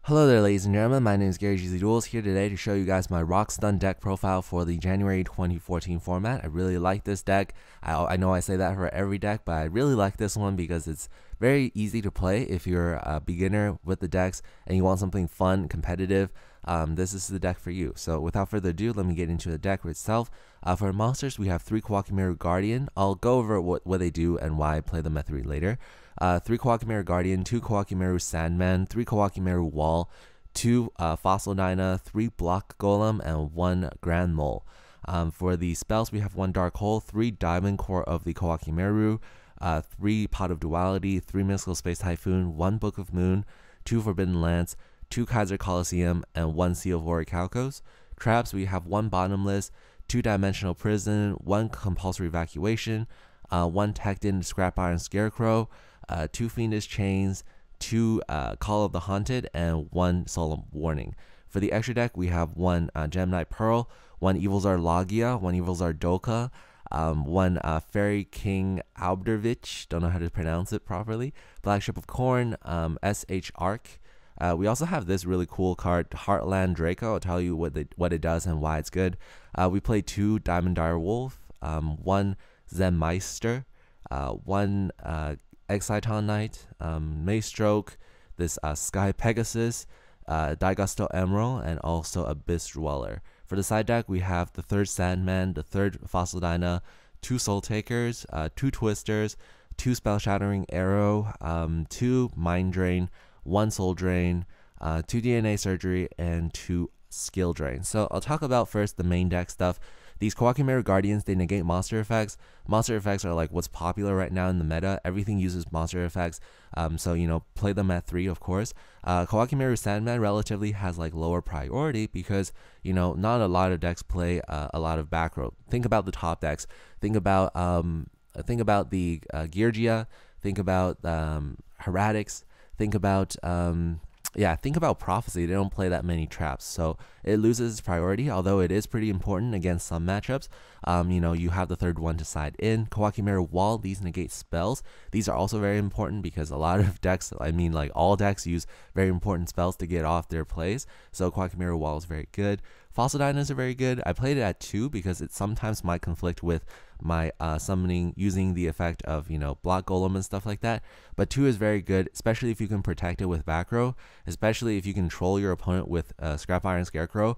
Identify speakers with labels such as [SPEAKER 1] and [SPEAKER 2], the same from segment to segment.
[SPEAKER 1] Hello there, ladies and gentlemen. My name is gzduel here today to show you guys my Rock Stun deck profile for the January 2014 format. I really like this deck. I know I say that for every deck, but I really like this one because it's very easy to play if you're a beginner with the decks and you want something fun, competitive. This is the deck for you. So without further ado, let me get into the deck itself. For monsters, we have 3 Kawakimeru Guardian. I'll go over what they do and why I play them at 3 later. 3 Kawakimeru Guardian, 2 Kawakimeru Sandman, 3 Kawakimeru Wall, 2 Fossil Dyna, 3 Block Golem, and 1 Grand Mole. For the spells, we have 1 Dark Hole, 3 Diamond Core of the Kawakimeru, 3 Pot of Duality, 3 Mystical Space Typhoon, 1 Book of Moon, 2 Forbidden Lance, 2 Kaiser Coliseum, and 1 Seal of Orichalcos. Traps, we have 1 Bottomless, 2 Dimensional Prison, 1 Compulsory Evacuation, 1 Tekton Scrap Iron Scarecrow, 2 Fiendish Chains, 2 Call of the Haunted, and 1 Solemn Warning. For the extra deck, we have 1 Gem Knight Pearl, 1 Evilzar Logia, 1 Evilzar Doka, 1 Fairy King Albdervich, don't know how to pronounce it properly, Black Ship of Corn, SH Arc. We also have this really cool card, Heartland Draco. I'll tell you what it does and why it's good. We play 2 Diamond Dire Wolf, 1 Zenmeister, 1 Exciton Knight, Maystroke, this Sky Pegasus, Daigusto Emerald, and also Abyss Dweller. For the side deck, we have the 3rd Sandman, the 3rd Fossil Dyna, 2 Soul Takers, 2 Twisters, 2 Spell Shattering Arrow, 2 Mind Drain, 1 Soul Drain, 2 DNA Surgery, and 2 Skill Drain. So I'll talk about first the main deck stuff. These Kawakimeru Guardians, they negate monster effects. Monster effects are like what's popular right now in the meta. Everything uses monster effects. So, play them at 3, of course. Kawakimeru Sandman relatively has like lower priority because, not a lot of decks play a lot of back row. Think about the top decks. Think about the Geargia. Think about Heretics. Think about think about Prophecy. They don't play that many traps, so it loses its priority, although it is pretty important against some matchups. You have the 3rd one to side in. Kawakimeru Wall, these negate spells. These are also very important because a lot of decks, like all decks, use very important spells to get off their plays, so Kawakimeru Wall is very good. Fossil Dynas are very good. I played it at 2 because it sometimes might conflict with my summoning using the effect of Block Golem and stuff like that, but 2 is very good, especially if you can protect it with back row, especially if you control your opponent with Scrap Iron Scarecrow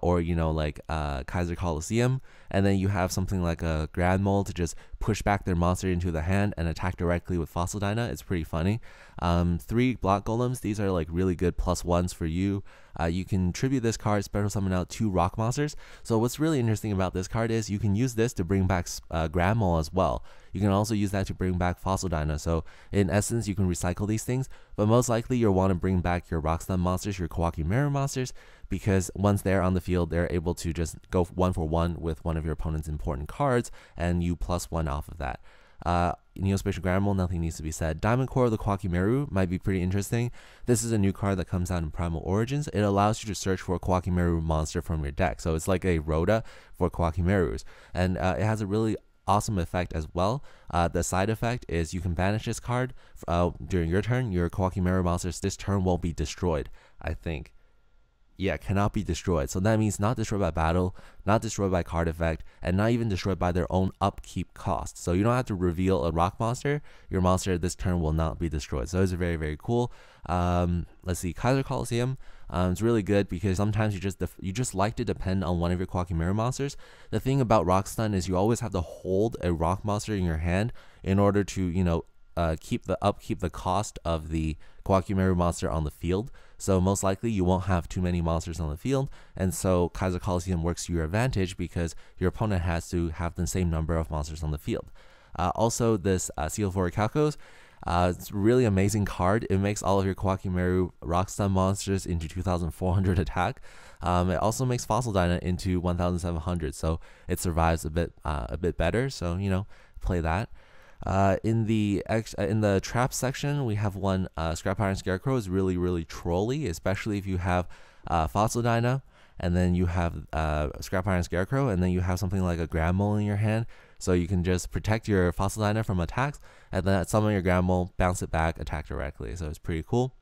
[SPEAKER 1] or Kaiser Coliseum, and then you have something like a Grand Mole to just push back their monster into the hand and attack directly with Fossil Dyna. It's pretty funny. 3 Block Golems, these are like really good +1s for you. You can tribute this card, special summon out 2 rock monsters. So what's really interesting about this card is you can use this to bring back Grand Mole as well. You can also use that to bring back Fossil Dyna. So in essence, you can recycle these things, but most likely you'll want to bring back your Rock Stun monsters, your Kawakimeru monsters, because once they're on the field, they're able to just go 1 for 1 with one of your opponent's important cards, and you +1 off of that. Neospatial Grand Mole, nothing needs to be said. Diamond Core of the Kawakimeru might be pretty interesting. This is a new card that comes out in Primal Origins. It allows you to search for a Kawakimeru monster from your deck. So it's like a Rhoda for Kawakimerus. And it has a really awesome effect as well. The side effect is you can banish this card during your turn. Your Kawakimeru monsters this turn won't be destroyed, I think. Yeah, cannot be destroyed. So that means not destroyed by battle, not destroyed by card effect, and not even destroyed by their own upkeep cost. So you don't have to reveal a rock monster. Your monster this turn will not be destroyed. So it's very, very cool. Let's see, Kaiser Coliseum. It's really good because sometimes you just like to depend on one of your Kawakimeru monsters. The thing about Rock Stun is you always have to hold a rock monster in your hand in order to keep the cost of the Kawakimeru monster on the field. So most likely you won't have too many monsters on the field, and so Kaiser Coliseum works to your advantage because your opponent has to have the same number of monsters on the field. Also, this Seal of Orichalcos, it's a really amazing card. It makes all of your Kawakimeru Rock Stun monsters into 2,400 attack. It also makes Fossil Dyna into 1,700, so it survives a bit better. So play that. In the trap section, we have 1 Scrap Iron Scarecrow. Is really, really trolly, especially if you have Fossil Dyna, and then you have Scrap Iron Scarecrow, and then you have something like a Grand Mole in your hand. So you can just protect your Fossil Dyna from attacks, and then summon your Grand Mole, bounce it back, attack directly. So it's pretty cool.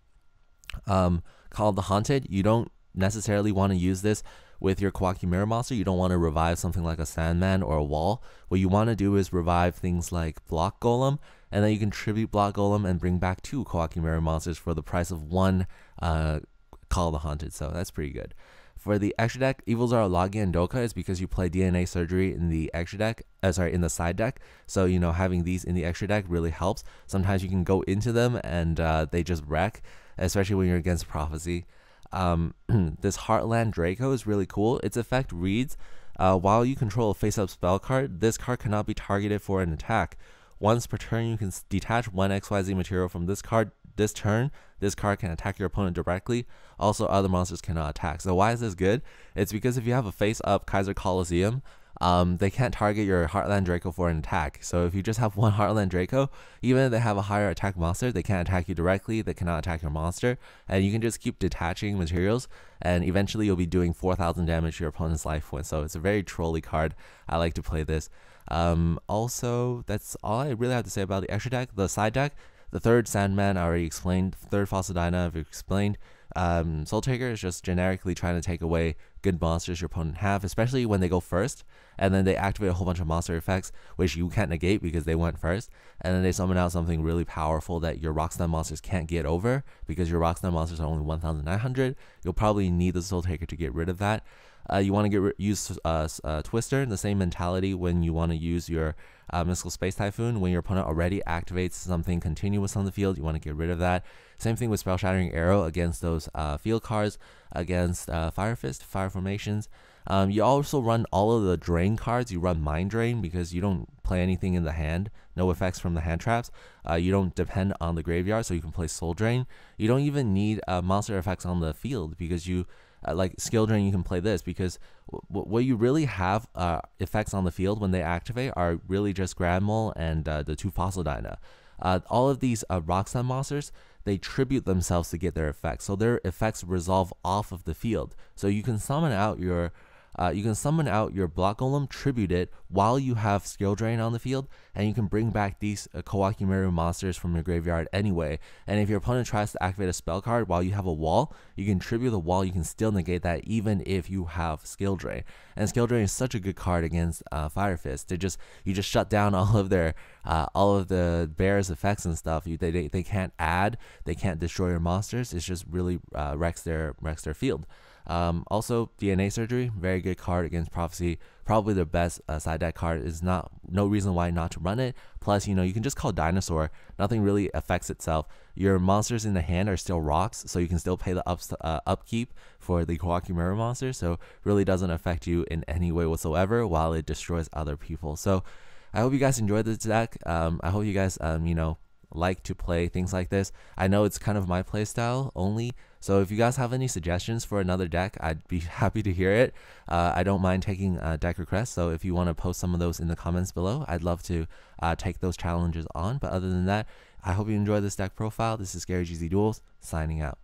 [SPEAKER 1] Call of the Haunted, you don't necessarily want to use this with your Kawaki Mirror monster. You don't want to revive something like a Sandman or a Wall. What you want to do is revive things like Block Golem, and then you can tribute Block Golem and bring back 2 Kawaki Mirror monsters for the price of 1 Call of the Haunted. So that's pretty good. For the extra deck, Evil Zara Logia and Doka is because you play DNA Surgery in the extra deck, in the side deck. So, you know, having these in the extra deck really helps. Sometimes you can go into them and they just wreck, especially when you're against Prophecy. This Heartland Draco is really cool. Its effect reads, while you control a face-up spell card, this card cannot be targeted for an attack. Once per turn, you can detach 1 XYZ material from this card. This turn, this card can attack your opponent directly. Also, other monsters cannot attack. So why is this good? It's because if you have a face-up Kaiser Coliseum, they can't target your Heartland Draco for an attack. So if you just have 1 Heartland Draco, even if they have a higher attack monster, they can't attack you directly, they cannot attack your monster, and you can just keep detaching materials, and eventually you'll be doing 4,000 damage to your opponent's life points. So it's a very trolly card. I like to play this. Also, that's all I really have to say about the extra deck. The side deck, the third Sandman I already explained, third Fossil Dyna I've explained. Soul Taker is just generically trying to take away good monsters your opponent have, especially when they go first, and then they activate a whole bunch of monster effects which you can't negate because they went first, and then they summon out something really powerful that your Rockstun monsters can't get over because your Rockstun monsters are only 1,900. You'll probably need the Soul Taker to get rid of that. You want to use Twister in the same mentality when you want to use your Mystical Space Typhoon. When your opponent already activates something continuous on the field, you want to get rid of that. Same thing with Spell Shattering Arrow against those field cards, against Fire Fist, Fire Formations. You also run all of the Drain cards. You run Mind Drain because you don't play anything in the hand, no effects from the hand traps. You don't depend on the graveyard, so you can play Soul Drain. You don't even need monster effects on the field because you like Skill Drain. You can play this because what you really have effects on the field when they activate are really just Grand Mole and the 2 Fossil Dyna. All of these Rockstun monsters, they tribute themselves to get their effects, so their effects resolve off of the field. So you can summon out your Block Golem, tribute it while you have Skill Drain on the field, and you can bring back these Kawaki Mirror monsters from your graveyard anyway. And if your opponent tries to activate a spell card while you have a wall, you can tribute the wall, you can still negate that even if you have Skill Drain. And Skill Drain is such a good card against Fire Fist. You just shut down all of the bear's effects and stuff. They can't add, they can't destroy your monsters. It's just really wrecks their field. Also, DNA Surgery, very good card against Prophecy. Probably the best side deck card. Is no reason why not to run it. Plus, you can just call Dinosaur. Nothing really affects itself. Your monsters in the hand are still rocks, so you can still pay the upkeep for the Kawaki Mirror monster. So really doesn't affect you in any way whatsoever, while it destroys other people. So I hope you guys enjoyed this deck. I hope you guys like to play things like this. I know it's kind of my play style only, so if you guys have any suggestions for another deck, I'd be happy to hear it. I don't mind taking deck requests, so if you want to post some of those in the comments below, I'd love to take those challenges on. But other than that, I hope you enjoyed this deck profile. This is Scary GZ Duels, signing out.